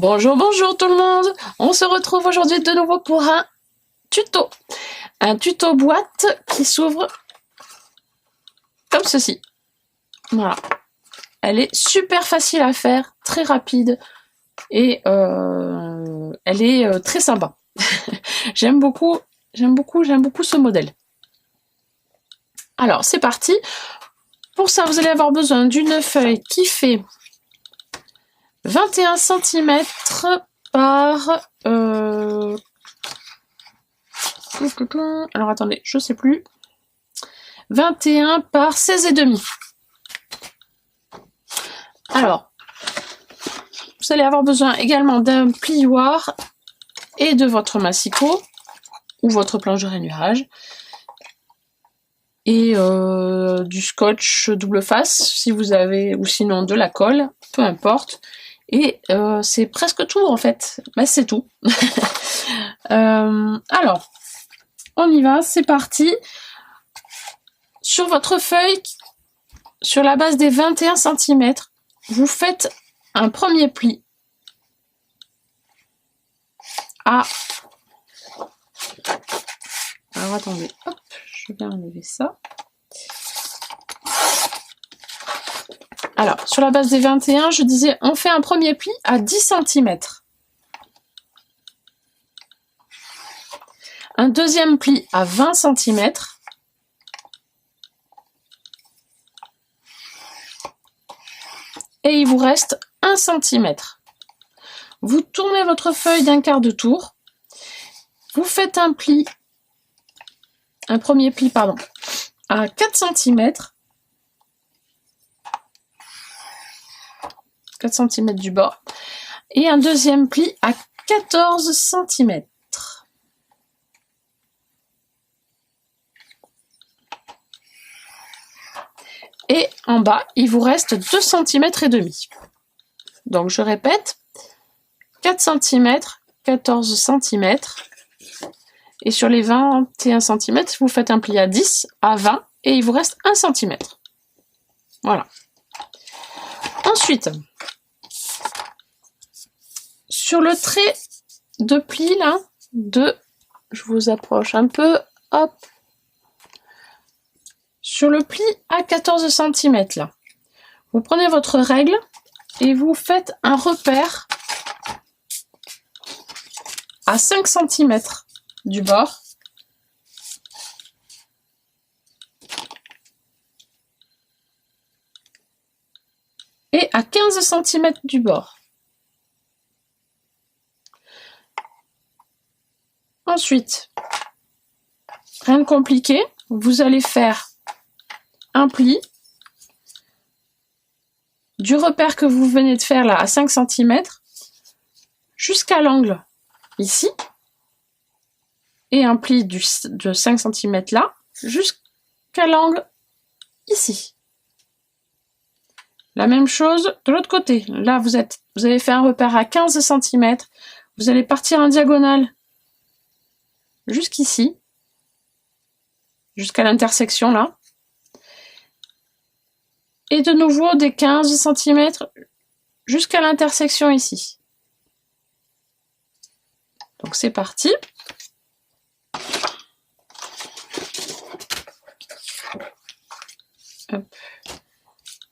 Bonjour, bonjour tout le monde. On se retrouve aujourd'hui de nouveau pour un tuto. Un tuto boîte qui s'ouvre comme ceci. Voilà. Elle est super facile à faire, très rapide et elle est très sympa. J'aime beaucoup ce modèle. Alors, c'est parti. Pour ça, vous allez avoir besoin d'une feuille qui fait 21 cm par... Alors attendez, je sais plus. 21 par 16,5. Alors, vous allez avoir besoin également d'un plioir et de votre massicot ou votre planche de rainurage et du scotch double face si vous avez, ou sinon de la colle, peu importe. Et c'est presque tout en fait. Ben, c'est tout. Alors, on y va, c'est parti. Sur votre feuille, sur la base des 21 cm, vous faites un premier pli à... Alors attendez, hop, je vais enlever ça. Alors, sur la base des 21, je disais, on fait un premier pli à 10 cm. Un deuxième pli à 20 cm. Et il vous reste 1 cm. Vous tournez votre feuille d'un quart de tour. Vous faites un premier pli, pardon, à 4 cm. 4 cm du bord. Et un deuxième pli à 14 cm. Et en bas, il vous reste 2 cm et demi. Donc je répète, 4 cm, 14 cm. Et sur les 21 cm, vous faites un pli à 10, à 20, et il vous reste 1 cm. Voilà. Ensuite, sur le trait de pli là, je vous approche un peu, hop. Sur le pli à 14 cm là, vous prenez votre règle et vous faites un repère à 5 cm du bord. Et à 15 cm du bord. Ensuite, rien de compliqué, vous allez faire un pli du repère que vous venez de faire là à 5 cm jusqu'à l'angle ici et un pli de 5 cm là jusqu'à l'angle ici. La même chose de l'autre côté. Là, vous avez fait un repère à 15 cm. Vous allez partir en diagonale jusqu'ici, jusqu'à l'intersection là. Et de nouveau des 15 cm jusqu'à l'intersection ici. Donc c'est parti. Hop.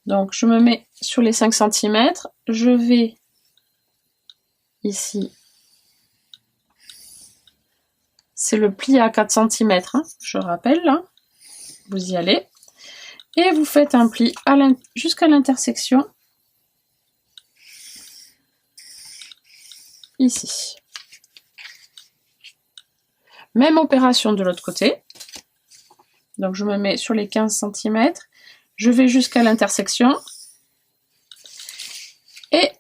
Donc je me mets sur les 5 cm, je vais ici, c'est le pli à 4 cm, hein, je rappelle, là, vous y allez, et vous faites un pli jusqu'à l'intersection, ici. Même opération de l'autre côté, donc je me mets sur les 15 cm, je vais jusqu'à l'intersection, et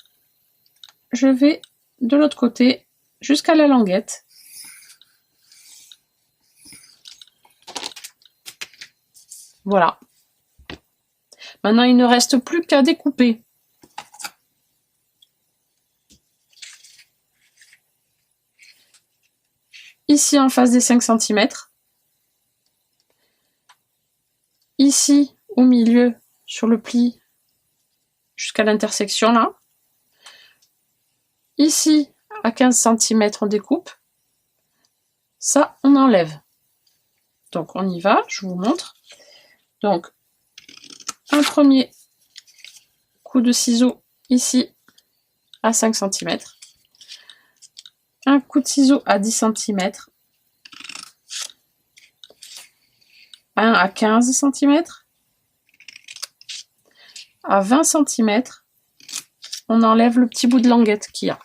je vais de l'autre côté jusqu'à la languette. Voilà. Maintenant, il ne reste plus qu'à découper. Ici, en face des 5 cm. Ici, au milieu, sur le pli, jusqu'à l'intersection, là. Ici, à 15 cm, on découpe. Ça, on enlève. Donc, on y va, je vous montre. Donc, un premier coup de ciseau ici, à 5 cm. Un coup de ciseau à 10 cm. Un à 15 cm. À 20 cm, on enlève le petit bout de languette qu'il y a.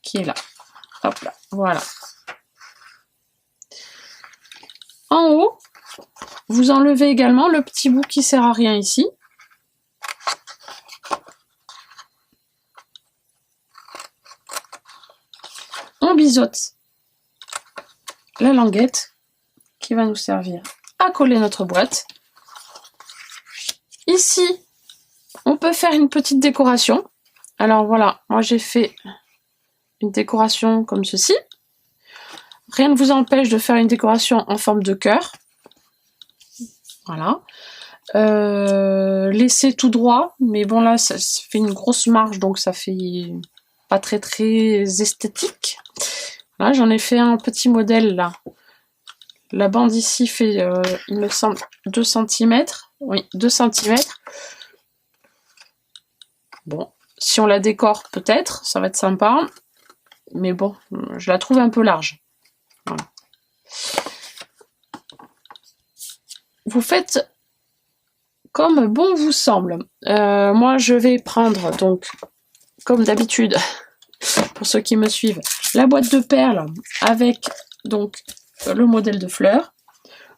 Qui est là. Hop là, voilà. En haut, vous enlevez également le petit bout qui sert à rien ici. On biseaute la languette qui va nous servir à coller notre boîte. Ici, on peut faire une petite décoration. Alors voilà, moi j'ai fait une décoration comme ceci. Rien ne vous empêche de faire une décoration en forme de cœur. Voilà. Laissez tout droit, mais bon là ça fait une grosse marge, donc ça fait pas très esthétique. Voilà, j'en ai fait un petit modèle là. La bande ici fait, il me semble, 2 cm. Oui, 2 cm. Bon, si on la décore peut-être, ça va être sympa. Mais bon, je la trouve un peu large. Voilà. Vous faites comme bon vous semble. Moi, je vais prendre, donc, comme d'habitude, pour ceux qui me suivent, la boîte de perles avec donc le modèle de fleurs.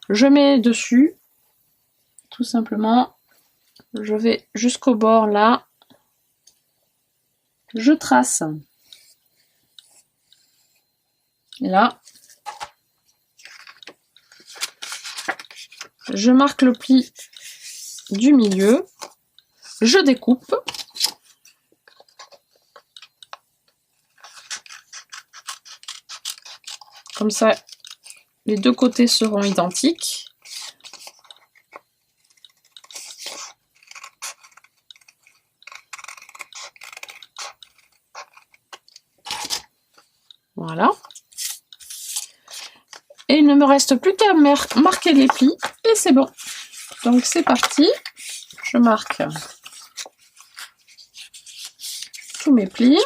Je mets dessus, tout simplement, je vais jusqu'au bord là, je trace. Là, je marque le pli du milieu, je découpe. Comme ça, les deux côtés seront identiques. Voilà. Et il ne me reste plus qu'à marquer les plis et c'est bon. Donc c'est parti. Je marque tous mes plis.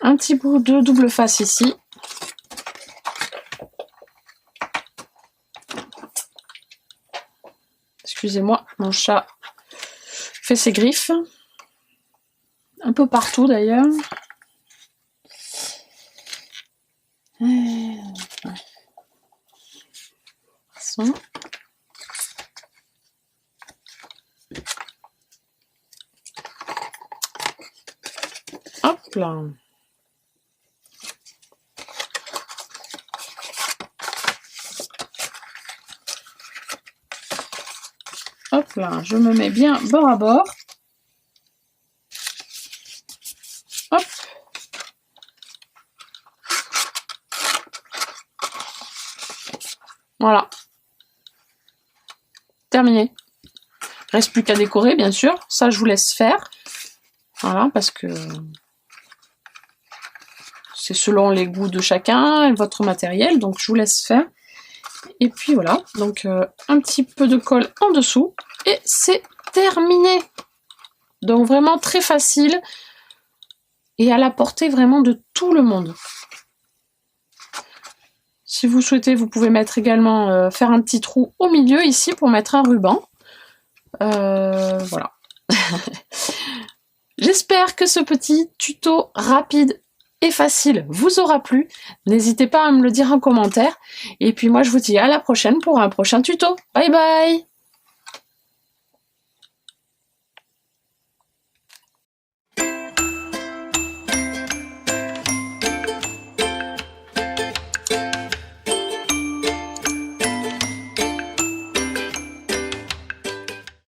Un petit bout de double face ici. Excusez-moi, mon chat fait ses griffes. Un peu partout d'ailleurs. Hop là. Hop là, je me mets bien bord à bord. Hop. Voilà. Terminé. Reste plus qu'à décorer, bien sûr. Ça, je vous laisse faire. Voilà, parce que c'est selon les goûts de chacun et votre matériel. Donc, je vous laisse faire. Et puis voilà, donc un petit peu de colle en dessous et c'est terminé. Donc vraiment très facile et à la portée vraiment de tout le monde. Si vous souhaitez, vous pouvez mettre également, faire un petit trou au milieu ici pour mettre un ruban. Voilà. J'espère que ce petit tuto rapide et facile vous aura plu. N'hésitez pas à me le dire en commentaire. Et puis moi, je vous dis à la prochaine pour un prochain tuto. Bye bye!